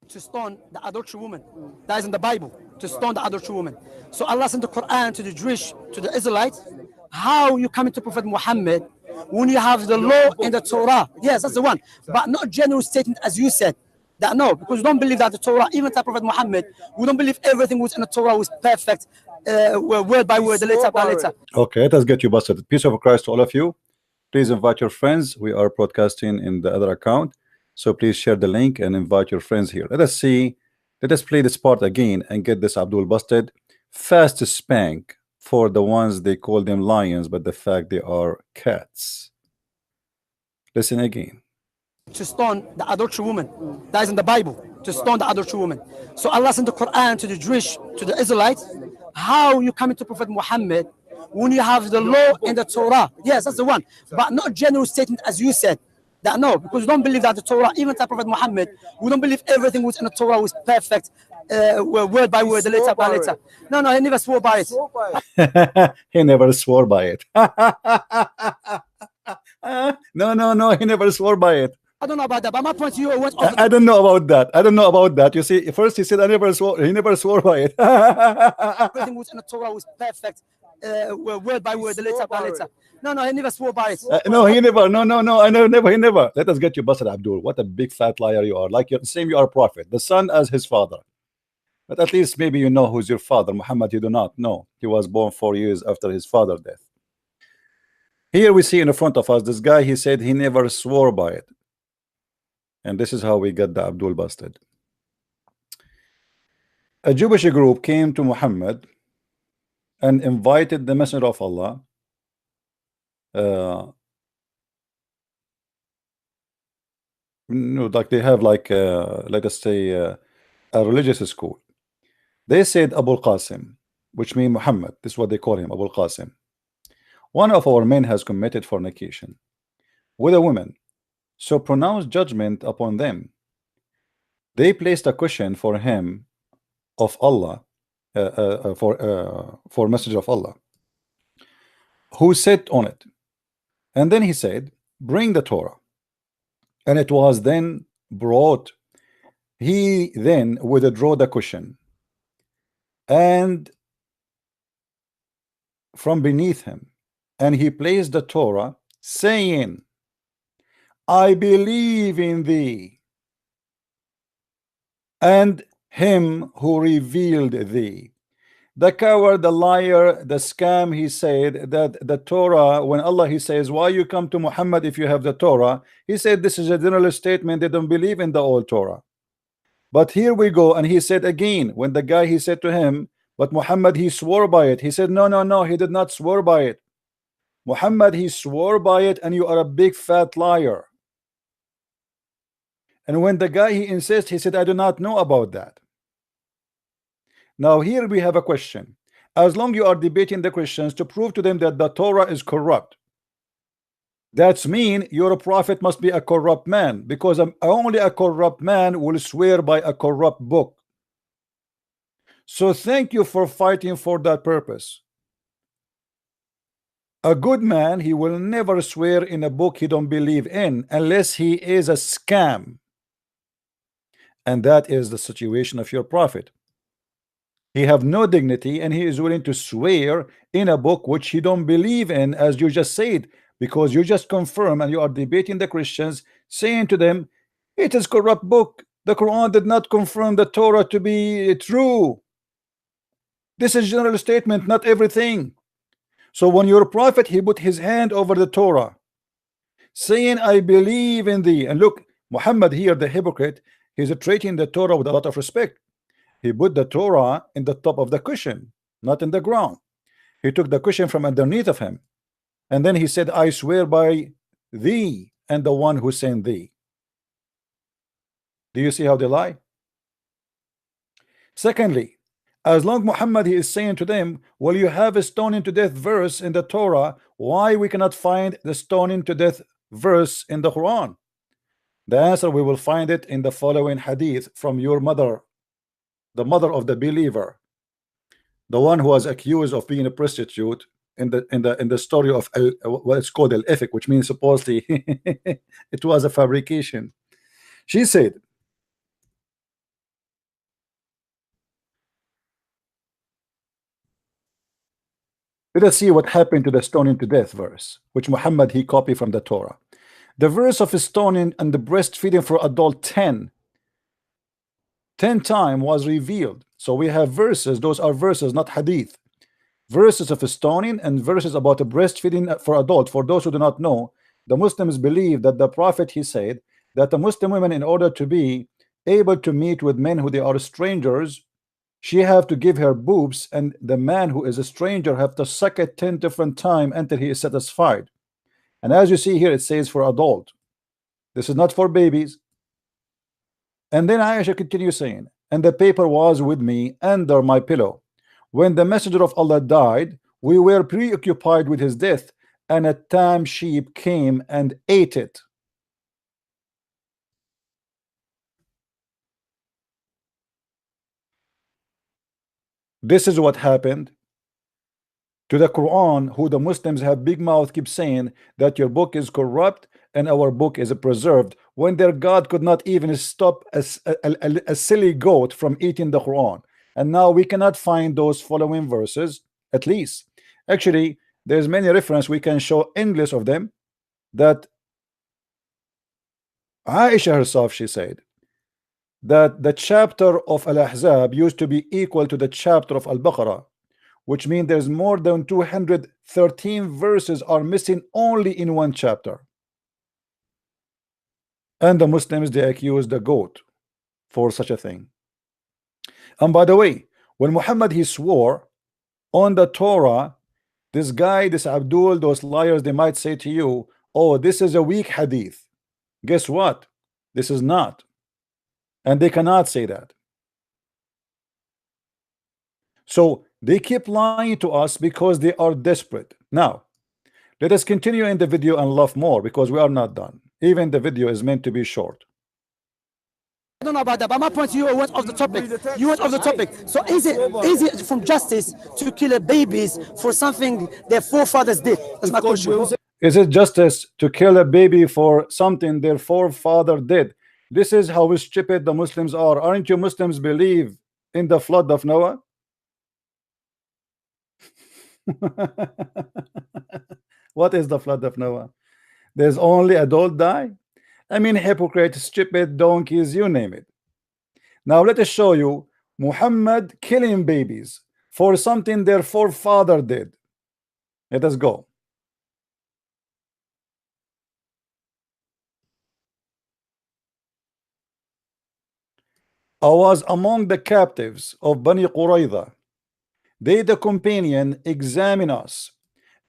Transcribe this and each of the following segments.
to stone the adulterous woman. That is in the Bible, to stone the adulterous woman. So Allah sent the Quran to the Jewish, to the Israelites. How you come to Prophet Muhammad when you have the law in the Torah? Yes, that's the one. But not general statement as you said. That no, because we don't believe that the Torah, even to Prophet Muhammad, we don't believe everything was in the Torah was perfect, word by word, letter by letter. Okay, let us get you busted. Peace of Christ to all of you. Please invite your friends. We are broadcasting in the other account, so please share the link and invite your friends here. Let us see. Let us play this part again and get this Abdul busted. Fast spank for the ones they call them lions, but the fact they are cats. Listen again. To stone the adulterous woman. That is in the Bible, to stone the adulterous woman. So Allah sent the Quran to the Jewish, to the Israelites. How you come to Prophet Muhammad when you have the law in the Torah? Yes, that's the one. But not general statement as you said. That no, because we don't believe that the Torah, even to Prophet Muhammad, we don't believe everything was in the Torah was perfect, word by word, letter by letter. No, he never swore by it. He never swore by it. No, he never swore by it. I don't know about that, but my point to you was I don't know about that. I don't know about that. You see, first he said I never swore. He never swore by it. everything was in the Torah was perfect, word by word, letter by letter. No, he never swore by it. No, he never. No. I never. He never. Let us get you busted, Abdul. What a big fat liar you are. Like you're the same. You are a prophet, the son as his father. But at least maybe you know who's your father. Muhammad, you do not know. He was born 4 years after his father's death. Here we see in front of us this guy. He said he never swore by it. And this is how we got the Abdul busted. A Jewish group came to Muhammad and invited the Messenger of Allah like they have like let us say a religious school. They said Abu Qasim, which means Muhammad. This is what they call him, Abu Qasim. One of our men has committed fornication with a woman, so pronounce judgment upon them. They placed a cushion for him of Allah, for Messenger of Allah, who sat on it. And then he said, bring the Torah. And it was then brought. He then withdrew the cushion, and from beneath him, and he placed the Torah, saying, I believe in thee and him who revealed thee. The coward, the liar, the scam. He said that the Torah, when Allah he says, why you come to Muhammad if you have the Torah? He said this is a general statement. They don't believe in the old Torah. But here we go, and he said again, when the guy he said to him, but Muhammad he swore by it. He said no, he did not swear by it. Muhammad he swore by it, and you are a big fat liar. And when the guy he insists, he said I do not know about that. Now here we have a question. As long you are debating the Christians to prove to them that the Torah is corrupt, that's mean your prophet must be a corrupt man, because only a corrupt man will swear by a corrupt book. So thank you for fighting for that purpose. A good man, he will never swear in a book he don't believe in unless he is a scam. And that is the situation of your prophet. He have no dignity, and he is willing to swear in a book which he don't believe in, as you just said, because you just confirm and you are debating the Christians, saying to them, it is corrupt book. The Quran did not confirm the Torah to be true. This is general statement, not everything. So when your prophet, he put his hand over the Torah, saying, I believe in thee. And look, Muhammad here, the hypocrite, he's treating the Torah with a lot of respect. He put the Torah in the top of the cushion, not in the ground. He took the cushion from underneath of him. And then he said, I swear by thee and the one who sent thee. Do you see how they lie? Secondly, as long Muhammad he is saying to them, well, you have a stoning to death verse in the Torah, why we cannot find the stoning to death verse in the Quran? The answer, we will find it in the following hadith from your mother, the mother of the believer, the one who was accused of being a prostitute in the story of what it's called al-ifk, which means supposedly it was a fabrication. She said, Let us see what happened to the stoning to death verse, which Muhammad he copied from the Torah. The verse of stoning and the breastfeeding for adult 10 times was revealed. So we have verses, those are verses, not hadith. Verses of stoning and verses about the breastfeeding for adult. For those who do not know, the Muslims believe that the Prophet he said that the Muslim women, in order to be able to meet with men who they are strangers, she have to give her boobs, and the man who is a stranger have to suck it 10 different times until he is satisfied. And as you see here, it says for adult. This is not for babies. And then Aisha continues saying, and the paper was with me under my pillow. When the messenger of Allah died, we were preoccupied with his death, and a tame sheep came and ate it. This is what happened to the Quran, who the Muslims have big mouth keep saying that your book is corrupt and our book is preserved, when their God could not even stop a silly goat from eating the Quran. And now we cannot find those following verses, at least. Actually, there's many reference we can show endless of them, that Aisha herself, she said that the chapter of Al-Ahzab used to be equal to the chapter of Al-Baqarah, which means there's more than 213 verses are missing only in one chapter. And the Muslims, they accuse the goat for such a thing. And by the way, when Muhammad he swore on the Torah, this guy, this Abdul, those liars, they might say to you, oh, this is a weak hadith. Guess what? This is not. And they cannot say that. So they keep lying to us because they are desperate. Now, let us continue in the video and laugh more, because we are not done. Even the video is meant to be short. I don't know about that, but my point to you went off the topic. You went off the topic. So is it from justice to kill babies for something their forefathers did? That's my question. Is it justice to kill a baby for something their forefather did? This is how stupid the Muslims are. Aren't you Muslims believe in the flood of Noah? What is the flood of Noah? There's only adult die. I mean, hypocrites, stupid, donkeys, you name it. Now let us show you Muhammad killing babies for something their forefather did. Let us go. I was among the captives of Bani Qurayza. They, the companion, examine us,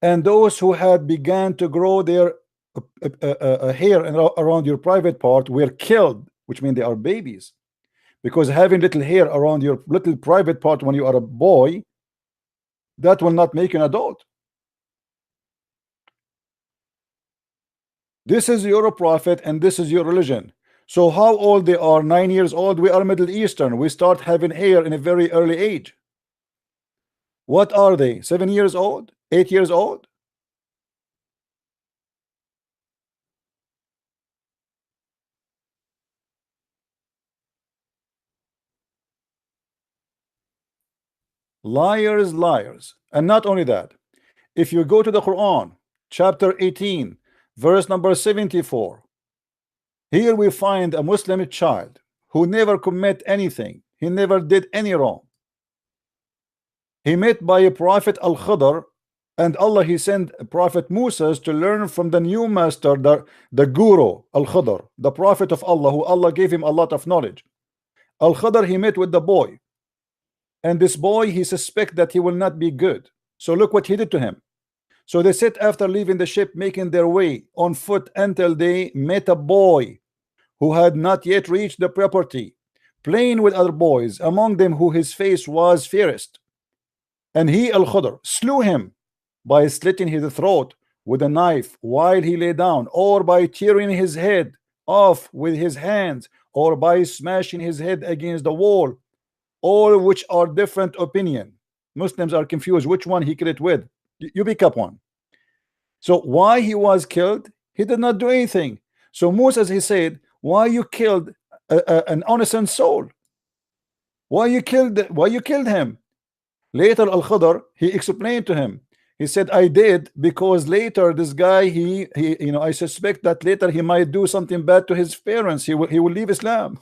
and those who had begun to grow their hair around your private part were killed, which means they are babies, because having little hair around your little private part when you are a boy, that will not make you an adult. This is your prophet and this is your religion. So how old they are? 9 years old. We are Middle Eastern. We start having hair in a very early age. What are they? 7 years old? 8 years old? Liars, liars. And not only that, if you go to the Quran, chapter 18, verse number 74, here we find a Muslim child who never commit anything. He never did any wrong. He met by a prophet Al-Khadr, and Allah he sent Prophet Musa to learn from the new master, the guru Al-Khadr, the prophet of Allah, who Allah gave him a lot of knowledge. Al-Khadr, he met with the boy, and this boy, he suspect that he will not be good. So look what he did to him. So they sit after leaving the ship, making their way on foot until they met a boy who had not yet reached the property, playing with other boys, among them who his face was fairest. And he, Al-Khadr, slew him by slitting his throat with a knife while he lay down, or by tearing his head off with his hands, or by smashing his head against the wall, all which are different opinion. Muslims are confused which one he killed it with. You pick up one. So why he was killed? He did not do anything. So Moses, he said, why you killed an innocent soul? Why you killed him? Later Al-Khadr, he explained to him, He said, I did because later this guy, you know, I suspect that later he might do something bad to his parents. He will leave Islam.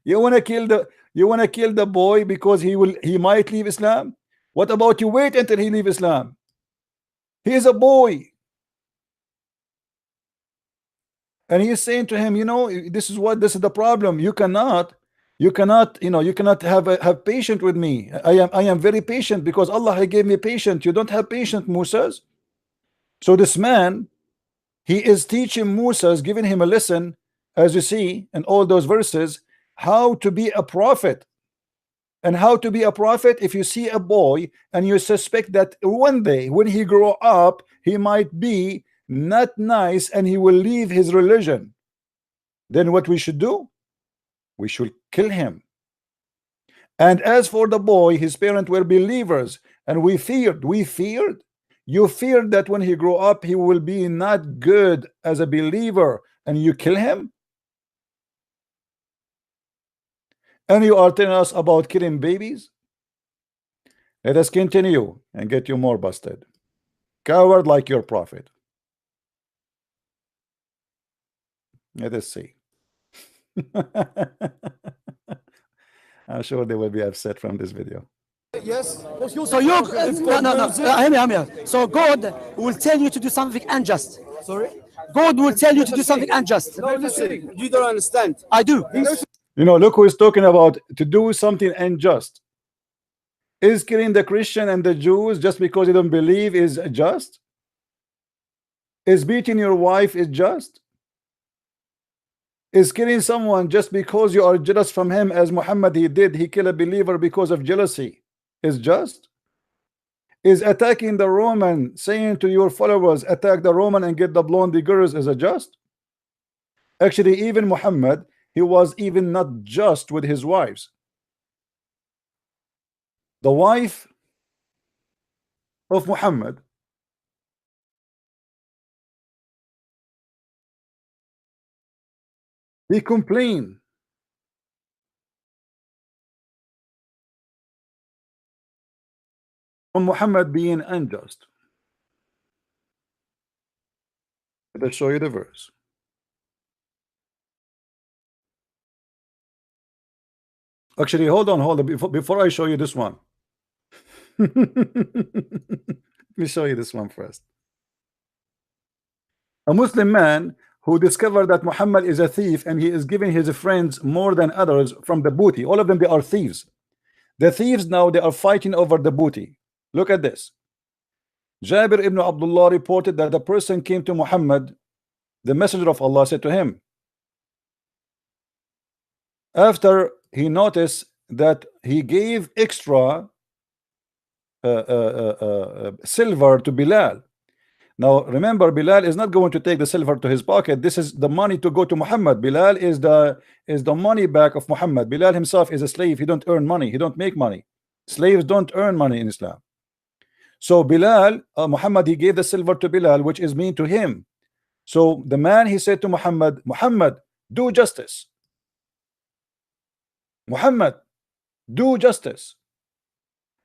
You want to kill the boy because he might leave Islam? What about you wait until he leave Islam? He is a boy. And he's saying to him, you know, this is the problem. You cannot, you know, you cannot have patience with me. I am very patient because Allah gave me patience. You don't have patience, Musa. So this man, he is teaching Musa, giving him a lesson, as you see in all those verses, how to be a prophet. And how to be a prophet. If you see a boy and you suspect that one day when he grow up he might be not nice and he will leave his religion, then what we should do? We should kill him. And as for the boy, his parents were believers, and we feared. You feared that when he grow up he will be not good as a believer, and you kill him. And you are telling us about killing babies? Let us continue and get you more busted. Coward like your prophet. Let us see. I'm sure they will be upset from this video. Yes. So you no. Hear me. So God will tell you to do something unjust. Sorry? God will tell you to do something unjust. No, listen, you don't understand. I do. You know, look who is talking about to do something unjust. Is killing the Christian and the Jews just because you don't believe is just? Is beating your wife is just? Is killing someone just because you are jealous from him, as Muhammad he did, he killed a believer because of jealousy, is just? Is attacking the Roman, saying to your followers, attack the Roman and get the blonde girls, is a just? Actually, even Muhammad, he was even not just with his wives. The wife of Muhammad, he complained on Muhammad being unjust. Let us show you the verse. Actually, hold on before I show you this one. Let me show you this one first. A Muslim man who discovered that Muhammad is a thief and he is giving his friends more than others from the booty. All of them, they are thieves. The thieves now, they are fighting over the booty. Look at this. Jabir ibn Abdullah reported that the person came to Muhammad. The messenger of Allah said to him, after he noticed that he gave extra silver to Bilal. Now remember, Bilal is not going to take the silver to his pocket. This is the money to go to Muhammad. Bilal is the money back of Muhammad. Bilal himself is a slave. He don't earn money. He don't make money. Slaves don't earn money in Islam. So Bilal, Muhammad, he gave the silver to Bilal, which is mean to him. So the man, he said to Muhammad, Muhammad, do justice. Muhammad, do justice.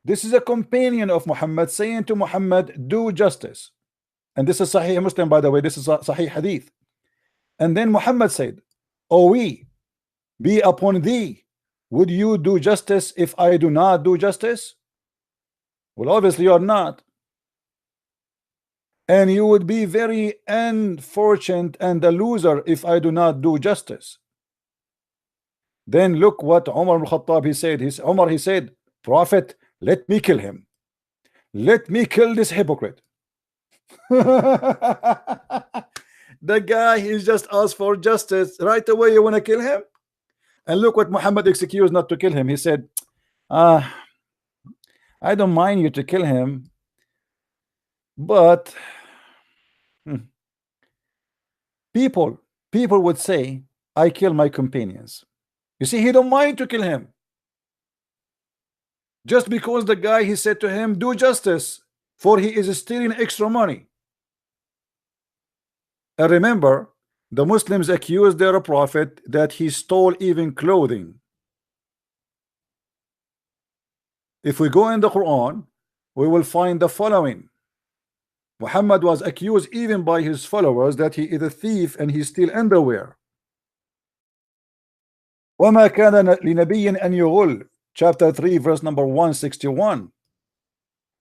This is a companion of Muhammad saying to Muhammad, do justice. And this is Sahih Muslim, by the way. This is Sahih Hadith. And then Muhammad said, O we, be upon thee, would you do justice if I do not do justice? Well, obviously you are not. And you would be very unfortunate and a loser if I do not do justice. Then look what Umar ibn Khattab he said. He said, Prophet, let me kill him. Let me kill this hypocrite. The guy, he's just asked for justice. Right away you want to kill him? And look what Muhammad excused not to kill him. He said, I don't mind you to kill him, but people would say I kill my companions. You see, he don't mind to kill him. Just because the guy, he said to him, do justice, for he is stealing extra money. And remember, the Muslims accused their prophet that he stole even clothing. If we go in the Quran, we will find the following. Muhammad was accused even by his followers that he is a thief and he steals underwear. وَمَا كَانَ لِنَبِيٍّ أَنْ يُغُلَّ, chapter 3 verse number 161.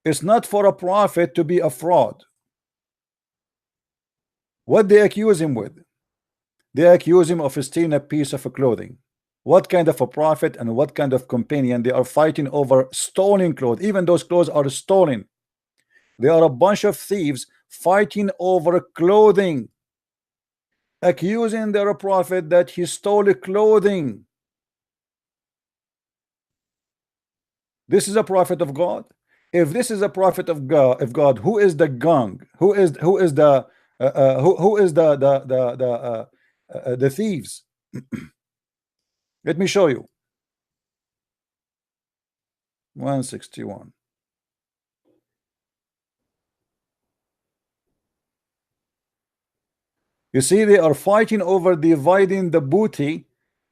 It's not for a prophet to be a fraud. What they accuse him with? They accuse him of stealing a piece of clothing. What kind of a prophet and what kind of companion? They are fighting over stolen clothes. Even those clothes are stolen. They are a bunch of thieves fighting over clothing, accusing their prophet that he stole clothing. This is a prophet of God. If this is a prophet of God, who is the gang? Who is the thieves? Let me show you. 161. You see, they are fighting over dividing the booty,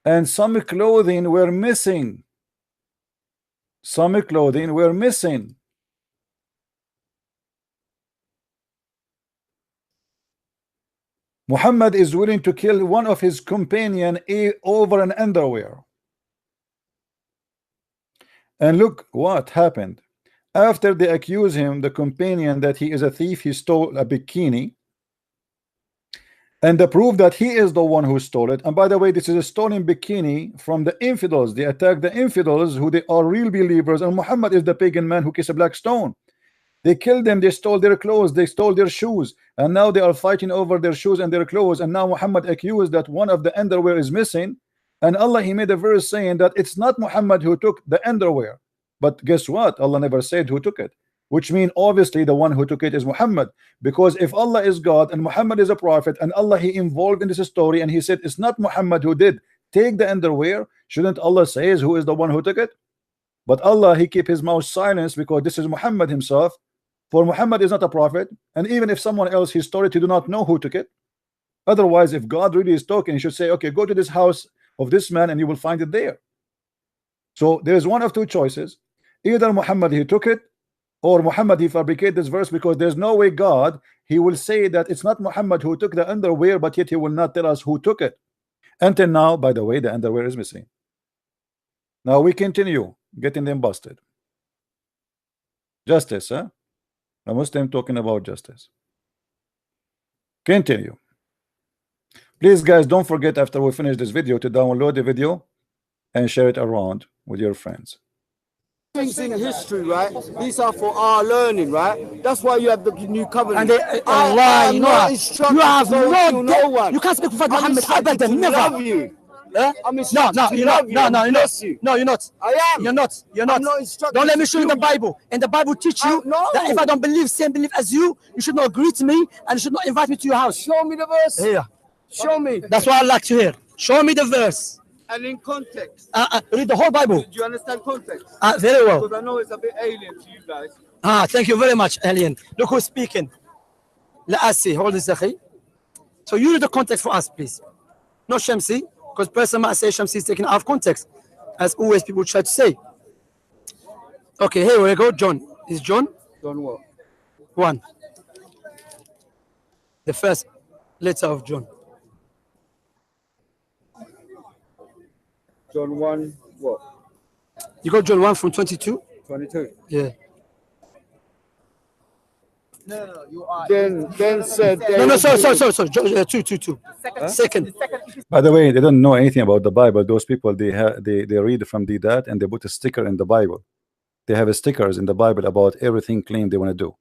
and some clothing were missing. Some clothing were missing. Muhammad is willing to kill one of his companion over an underwear. And look what happened. After they accuse him, the companion, that he is a thief, he stole a bikini. And the proof that he is the one who stole it. And by the way, this is a stolen bikini from the infidels. They attack the infidels who they are real believers. And Muhammad is the pagan man who kissed a black stone. They killed them, they stole their clothes, they stole their shoes, and now they are fighting over their shoes and their clothes. And now Muhammad accused that one of the underwear is missing, and Allah, he made a verse saying that it's not Muhammad who took the underwear. But guess what? Allah never said who took it, which means obviously the one who took it is Muhammad, because if Allah is God and Muhammad is a prophet and Allah, he involved in this story and he said it's not Muhammad who did take the underwear, shouldn't Allah say who is the one who took it? But Allah, he keep his mouth silent because this is Muhammad himself. For Muhammad is not a prophet, and even if someone else his story to do not know who took it. Otherwise, if God really is talking, he should say, okay, go to this house of this man and you will find it there. So there is one of two choices. Either Muhammad he took it, or Muhammad he fabricated this verse, because there's no way God he will say that it's not Muhammad who took the underwear, but yet he will not tell us who took it. Until now, by the way, the underwear is missing. Now we continue getting them busted. Justice, huh? A Muslim talking about justice. Continue. Please, guys, don't forget after we finish this video to download the video and share it around with your friends. Things in history, right? These are for our learning, right? That's why you have the new covenant. And Allah, you know, you have no one. You can't speak for Muhammad. I Never. love you. I'm No, instructed you're to not. love you. No, you're not. You. No, you're not. I am. You're not. You're not. I'm not instructed Don't let me to show you the kill Bible. And the Bible teach you no. that if I don't believe same belief as you, you should not greet me and you should not invite me to your house. Show me the verse. Here. Show me. That's what I like to hear. Show me the verse. And in context. Read the whole Bible. Do you understand context? Very well. Because I know it's a bit alien to you guys. Thank you very much, alien. Look who's speaking. Let us see. Hold this, akhi. So you read the context for us, please. No Shamsi, because person might say Shamsi is taken out of context, as always people try to say. Okay, here we go. John. Is John? John what? 1. The first letter of John. John 1 what? You got John 1 from 22? 22. Yeah. No, you are. Then said. No, sorry. John, 2. Second. By the way, they don't know anything about the Bible. Those people, they read from that and they put a sticker in the Bible. They have stickers in the Bible about everything claimed they want to do.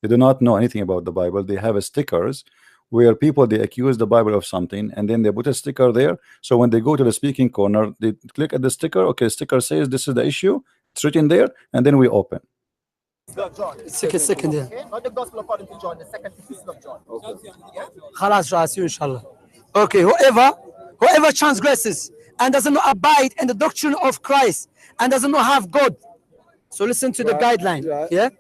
They do not know anything about the Bible. They have stickers where people, they accuse the Bible of something and then they put a sticker there. So when they go to the speaking corner, they click at the sticker. Okay, sticker says this is the issue. It's written there, and then we open. Second, yeah. Not the gospel according to John, the second epistle of John. Okay. Inshallah. Okay, whoever transgresses and does not abide in the doctrine of Christ and does not have God. So listen to the guideline. Yeah.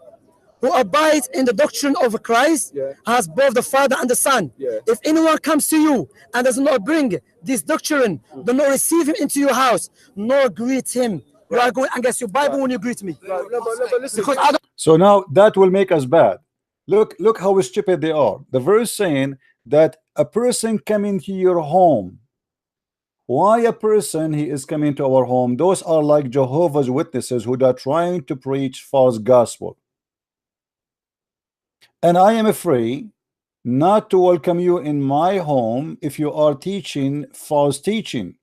Who abides in the doctrine of Christ has both the Father and the Son. If anyone comes to you and does not bring this doctrine, do not receive him into your house, nor greet him You are going against your Bible when you greet me. No, but listen. Because I don't So now that will make us bad. Look how stupid they are. The verse saying that a person coming to your home. Why a person he is coming to our home? Those are like Jehovah's Witnesses who are trying to preach false gospel. And I am afraid not to welcome you in my home if you are teaching false teaching.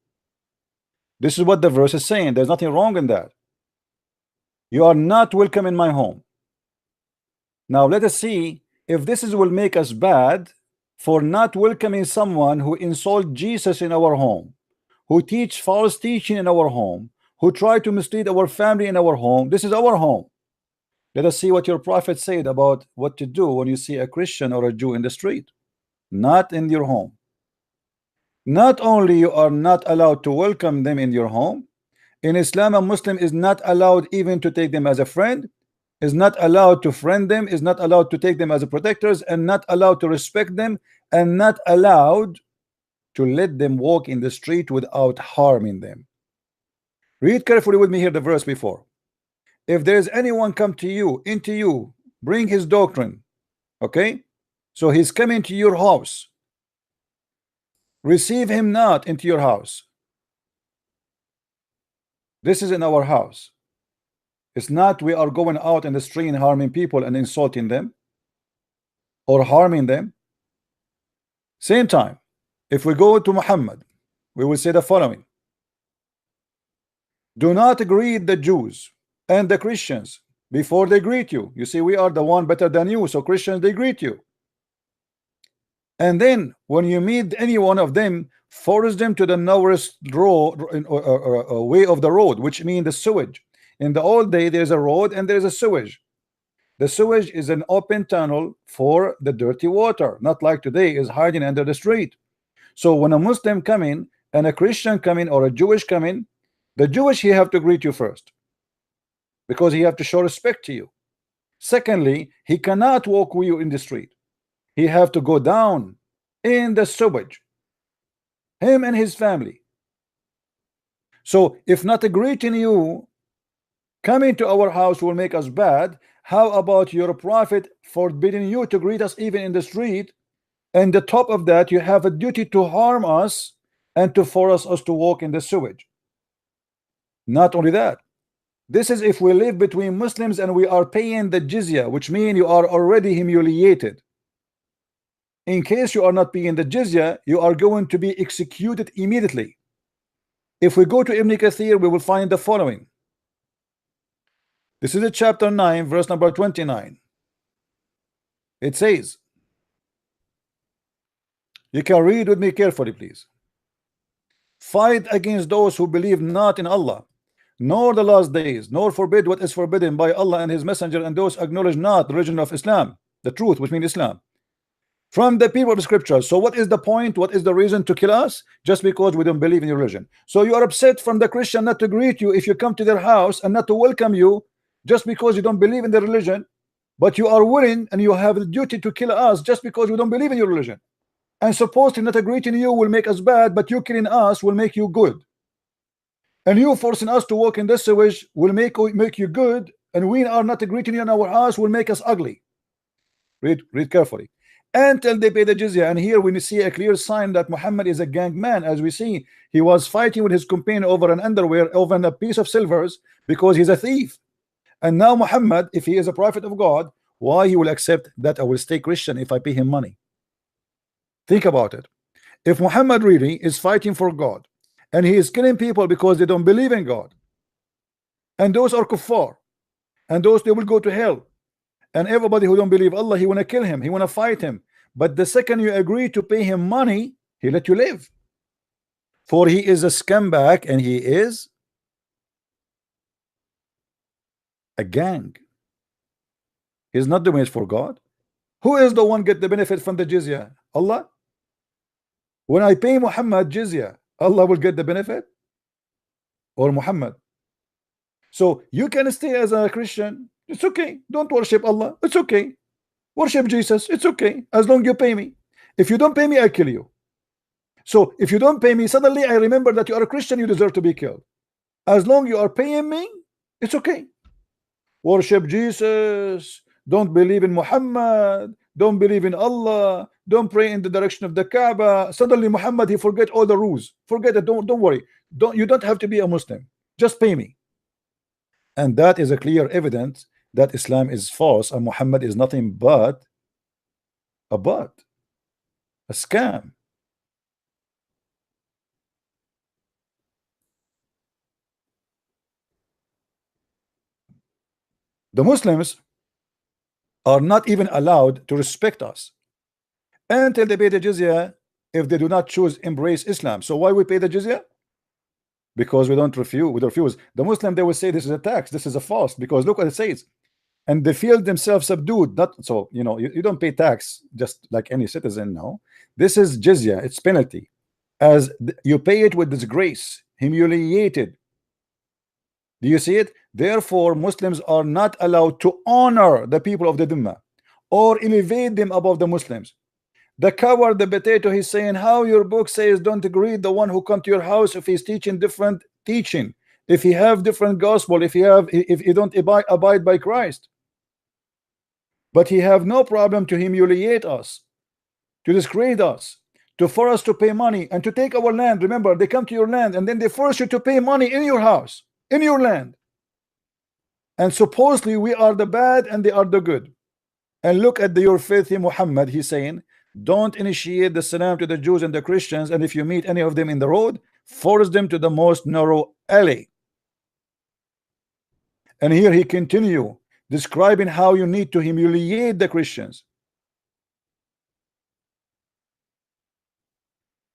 This is what the verse is saying. There's nothing wrong in that. You are not welcome in my home. Now let us see if this will make us bad for not welcoming someone who insult Jesus in our home, who teach false teaching in our home, who try to mislead our family in our home. This is our home. Let us see what your prophet said about what to do when you see a Christian or a Jew in the street, not in your home. Not only you are not allowed to welcome them in your home, in Islam a Muslim is not allowed even to take them as a friend, is not allowed to friend them, is not allowed to take them as a protectors, and not allowed to respect them, and not allowed to let them walk in the street without harming them. Read carefully with me here the verse before. If there is anyone come to you, into you, bring his doctrine, okay? So he's coming to your house. Receive him not into your house. This is in our house. It's not we are going out in the street and harming people and insulting them or harming them. Same time, if we go to Muhammad, we will say the following: do not greet the Jews and the Christians before they greet you. You see, we are the one better than you, so Christians, they greet you. And then when you meet any one of them, force them to the nearest road, way of the road, which means the sewage. In the old day, there's a road and there's a sewage. The sewage is an open tunnel for the dirty water, not like today is hiding under the street. So when a Muslim come in and a Christian come in or a Jewish come in, the Jewish, he have to greet you first because he have to show respect to you. Secondly, he cannot walk with you in the street. He have to go down in the sewage, him and his family. So if not greeting you, coming to our house will make us bad. How about your prophet forbidding you to greet us even in the street? And the top of that, you have a duty to harm us and to force us to walk in the sewage. Not only that, this is if we live between Muslims and we are paying the jizya, which means you are already humiliated. In case you are not paying the jizya, you are going to be executed immediately. If we go to Ibn Kathir, we will find the following. This is a chapter 9, verse number 29. It says, you can read with me carefully, please. Fight against those who believe not in Allah, nor the last days, nor forbid what is forbidden by Allah and his messenger, and those acknowledge not the religion of Islam, the truth, which means Islam, from the people of the scriptures. So what is the point? What is the reason to kill us? Just because we don't believe in your religion. So you are upset from the Christian not to greet you if you come to their house and not to welcome you just because you don't believe in the religion, but you are willing and you have the duty to kill us just because we don't believe in your religion. And supposedly not greeting you will make us bad, but you killing us will make you good. And you forcing us to walk in this sewage will make you good, and we are not greeting you in our house will make us ugly. Read carefully. Until they pay the jizya. And here we see a clear sign that Muhammad is a gang man. As we see, he was fighting with his companion over an underwear, over a piece of silvers, because he's a thief. And now Muhammad, if he is a prophet of God, why he will accept that I will stay Christian if I pay him money? Think about it. If Muhammad really is fighting for God and he is killing people because they don't believe in God, and those are kuffar, and those they will go to hell, and everybody who don't believe Allah, he want to kill him, he want to fight him, but the second you agree to pay him money, he let you live. For he is a scumbag and he is a gang. He's not doing it for God. Who is the one get the benefit from the jizya? Allah. When I pay Muhammad jizya, Allah will get the benefit, or Muhammad? So you can stay as a Christian, it's okay, don't worship Allah, it's okay, worship Jesus, it's okay, as long you pay me. If you don't pay me, I kill you. So if you don't pay me, suddenly I remember that you are a Christian, you deserve to be killed. As long you are paying me, it's okay. Worship Jesus, don't believe in Muhammad, don't believe in Allah, don't pray in the direction of the Kaaba. Suddenly Muhammad, he forget all the rules. Forget it, don't worry. You don't have to be a Muslim. Just pay me. And that is a clear evidence that Islam is false and Muhammad is nothing but a bot, a scam. The Muslims are not even allowed to respect us until they pay the jizya if they do not choose embrace Islam. So why we pay the jizya? Because we don't refuse. We refuse. The Muslim, they will say this is a tax, this is a false, because look what it says. And they feel themselves subdued. Not so, you know, you don't pay tax just like any citizen. No, this is jizya, it's penalty. As you pay it with disgrace, humiliated. Do you see it? Therefore, Muslims are not allowed to honor the people of the Dhimma or elevate them above the Muslims. The coward, the potato, he's saying how your book says don't greet the one who come to your house if he's teaching different teaching, if he have different gospel, if he don't abide by Christ. But he have no problem to humiliate us, to disgrace us, to force us to pay money and to take our land. Remember, they come to your land and then they force you to pay money in your house, in your land. And supposedly we are the bad and they are the good. And look at your filthy Muhammad, he's saying don't initiate the salam to the Jews and the Christians, and if you meet any of them in the road, force them to the most narrow alley. And here he continue describing how you need to humiliate the Christians.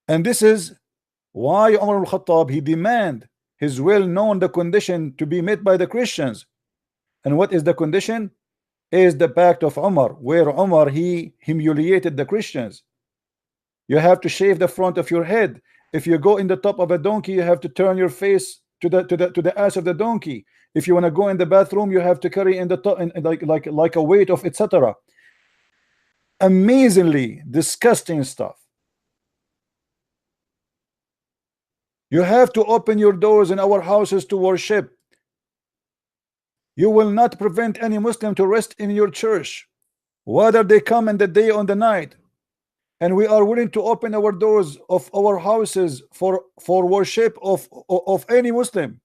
And this is why Umar al-Khattab, he demand his well-known the condition to be met by the Christians. And what is the condition? Is the pact of Umar, where Umar, he humiliated the Christians. You have to shave the front of your head. If you go in the top of a donkey, you have to turn your face to the ass of the donkey. If you want to go in the bathroom, you have to carry in the top, like a weight of etc. Amazingly disgusting stuff. You have to open your doors in our houses to worship. You will not prevent any Muslim to rest in your church, whether they come in the day or the night. And we are willing to open our doors of our houses for worship of any Muslim.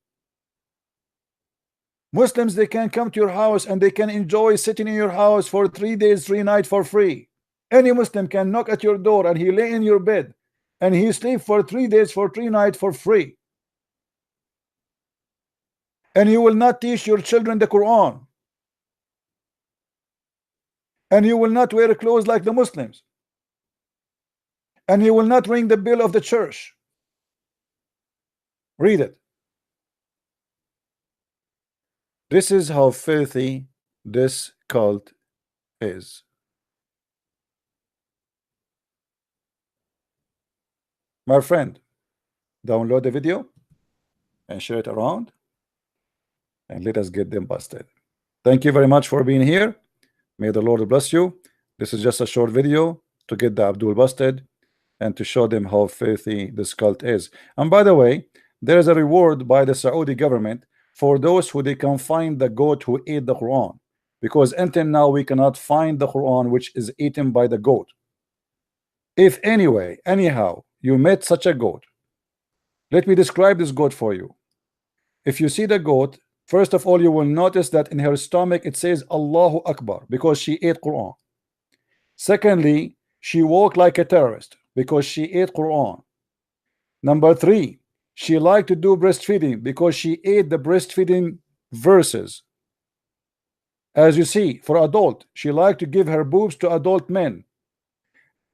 Muslims, they can come to your house and they can enjoy sitting in your house for 3 days, 3 nights for free. Any Muslim can knock at your door and he lay in your bed and he sleep for 3 days, for 3 nights for free. And you will not teach your children the Quran. And you will not wear clothes like the Muslims. And you will not ring the bell of the church. Read it. This is how filthy this cult is. My friend, download the video and share it around. And let us get them busted. Thank you very much for being here. May the Lord bless you. This is just a short video to get the Abdul busted and to show them how filthy this cult is. And by the way, there is a reward by the Saudi government for those who they can find the goat who ate the Quran, because until now we cannot find the Quran which is eaten by the goat. If anyhow you met such a goat, let me describe this goat for you. If you see the goat, first of all, you will notice that in her stomach it says Allahu Akbar, because she ate Quran. Secondly, she walked like a terrorist because she ate Quran. Number 3, she liked to do breastfeeding because she ate the breastfeeding verses. As you see, for adult, she liked to give her boobs to adult men.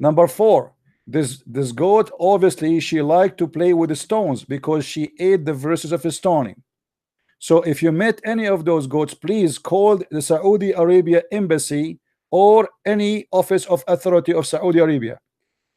Number 4, this goat, obviously she liked to play with the stones because she ate the verses of stoning. So if you met any of those goats, please call the Saudi Arabia embassy or any office of authority of Saudi Arabia.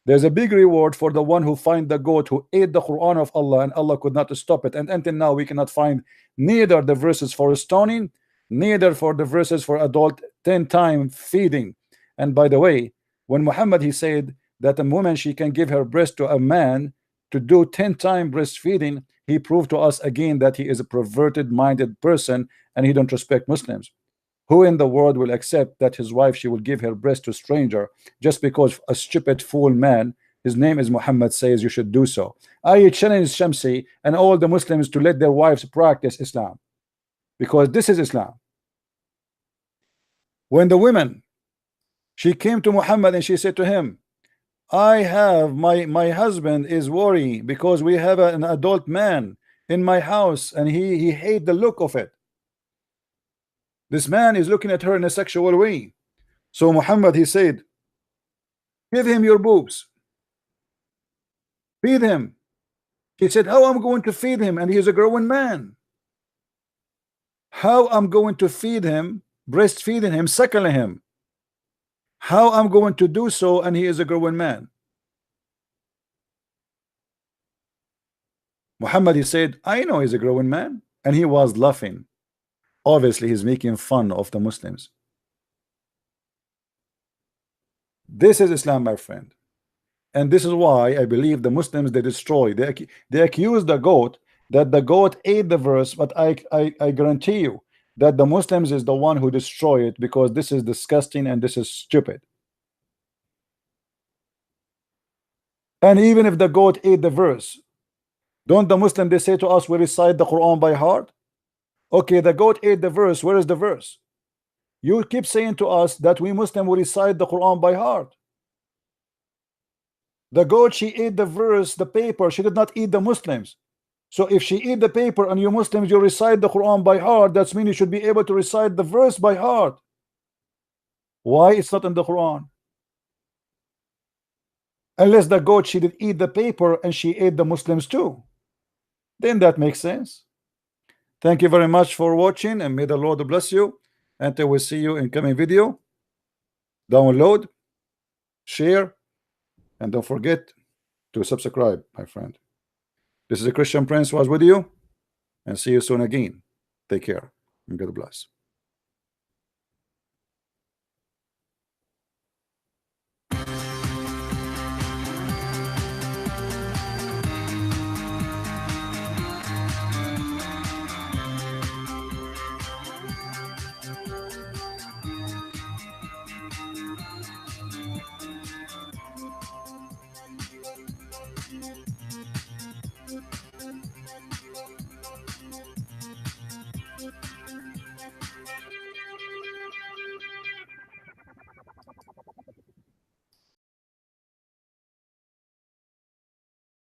There's a big reward for the one who find the goat who ate the Quran of Allah and Allah could not stop it. And until now we cannot find neither the verses for stoning, neither for the verses for adult 10-time feeding. And by the way, when Muhammad, he said that a woman, she can give her breast to a man to do 10-time breastfeeding, he proved to us again that he is a perverted minded person and he don't respect Muslims. Who in the world will accept that his wife, she will give her breast to a stranger just because a stupid fool man, his name is Muhammad, says you should do so? I challenge Shamsi and all the Muslims to let their wives practice Islam, because this is Islam. When the woman, she came to Muhammad and she said to him, I have my husband is worried because we have an adult man in my house and he hate the look of it. This man is looking at her in a sexual way. So Muhammad, he said, give him your boobs, feed him. He said, how I'm going to feed him and he's a growing man? How I'm going to feed him, breastfeeding him, suckling him? How I'm going to do so and he is a growing man? Muhammad, he said, I know he's a growing man, and he was laughing. Obviously he's making fun of the Muslims. This is Islam, my friend, and this is why I believe the Muslims, they destroy, they accuse the goat that the goat ate the verse, but I guarantee you that the Muslims is the one who destroy it, because this is disgusting and this is stupid. And even if the goat ate the verse, don't the Muslim, they say to us, we recite the Quran by heart? Okay, the goat ate the verse, where is the verse? You keep saying to us that we Muslim will recite the Quran by heart. The goat, she ate the verse, the paper, she did not eat the Muslims. So if she eat the paper and you Muslims, you recite the Quran by heart, that means you should be able to recite the verse by heart. Why it's not in the Quran? Unless the goat, she did eat the paper and she ate the Muslims too, then that makes sense. Thank you very much for watching, and may the Lord bless you. Until we see you in coming video, download, share, and don't forget to subscribe, my friend. This is a Christian Prince was with you, and see you soon again. Take care and God bless.